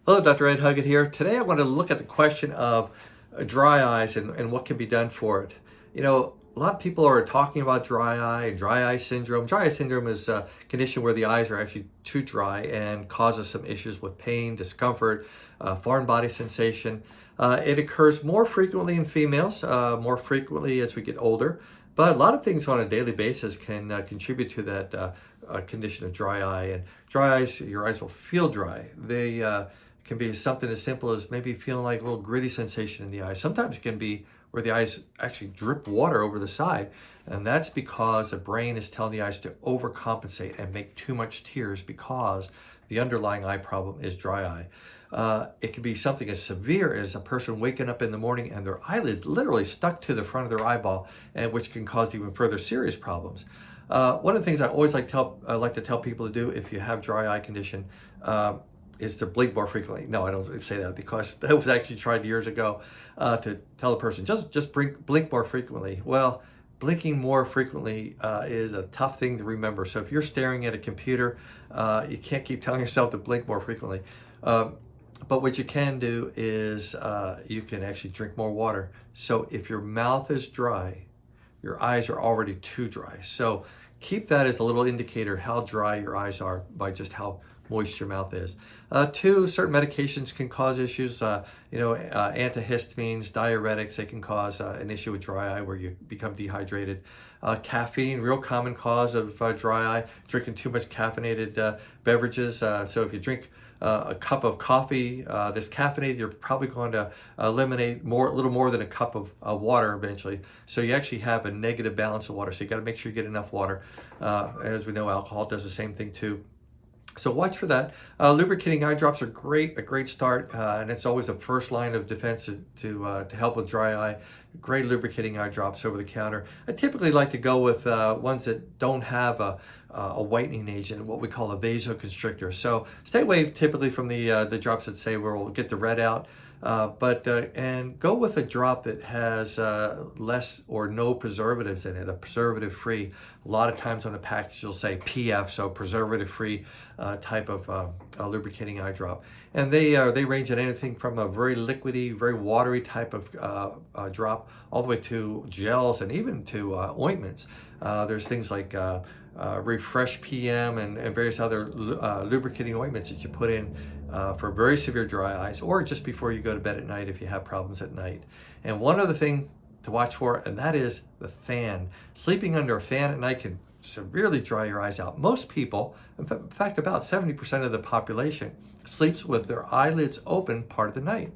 Hello, Dr. Ed Huggett here. Today I want to look at the question of dry eyes and what can be done for it. A lot of people are talking about dry eye syndrome. Dry eye syndrome is a condition where the eyes are actually too dry and causes some issues with pain, discomfort, foreign body sensation. It occurs more frequently in females, more frequently as we get older, but a lot of things on a daily basis can contribute to that condition of dry eye. And dry eyes, your eyes will feel dry. They can be something as simple as maybe feeling like a little gritty sensation in the eye. Sometimes it can be where the eyes actually drip water over the side, and that's because the brain is telling the eyes to overcompensate and make too much tears because the underlying eye problem is dry eye. It can be something as severe as a person waking up in the morning and their eyelids literally stuck to the front of their eyeball, and which can cause even further serious problems. One of the things I always like to tell people to do if you have dry eye condition is to blink more frequently. No, I don't say that because that was actually tried years ago to tell a person just blink more frequently. Well, blinking more frequently is a tough thing to remember. So if you're staring at a computer, you can't keep telling yourself to blink more frequently. But what you can do is you can actually drink more water. So if your mouth is dry, your eyes are already too dry. So keep that as a little indicator how dry your eyes are by just how moist your mouth is. Two, certain medications can cause issues. Antihistamines, diuretics, they can cause an issue with dry eye where you become dehydrated. Caffeine, real common cause of dry eye, drinking too much caffeinated beverages. So if you drink a cup of coffee that's caffeinated, you're probably going to eliminate a little more than a cup of water eventually. So you actually have a negative balance of water. So you got to make sure you get enough water. As we know, alcohol does the same thing too. So watch for that. Lubricating eye drops are a great start, and it's always the first line of defense to help with dry eye. Great lubricating eye drops over the counter. I typically like to go with ones that don't have a whitening agent, what we call a vasoconstrictor. So stay away typically from the drops that say we'll get the red out. And go with a drop that has less or no preservatives in it, a preservative-free. A lot of times on the package you'll say PF, so preservative-free type of lubricating eye drop. And they range in anything from a very liquidy, very watery type of drop, all the way to gels and even to ointments. There's things like Refresh PM and various other lubricating ointments that you put in for very severe dry eyes, or just before you go to bed at night if you have problems at night. And one other thing to watch for, and that is the fan. Sleeping under a fan at night can severely dry your eyes out. Most people, in fact about 70% of the population, sleeps with their eyelids open part of the night.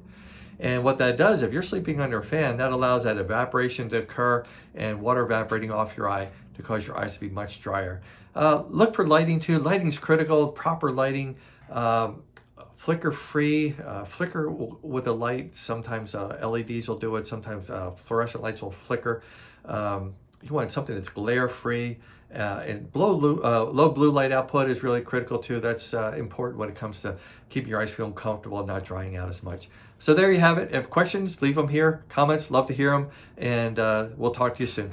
And what that does, if you're sleeping under a fan, that allows that evaporation to occur and water evaporating off your eye to cause your eyes to be much drier. Look for lighting too. Lighting's critical. Proper lighting, flicker free, flicker with a light. Sometimes LEDs will do it. Sometimes fluorescent lights will flicker. You want something that's glare free. And low blue light output is really critical too. That's important when it comes to keeping your eyes feeling comfortable and not drying out as much. So there you have it. If questions, leave them here. Comments, love to hear them. And we'll talk to you soon.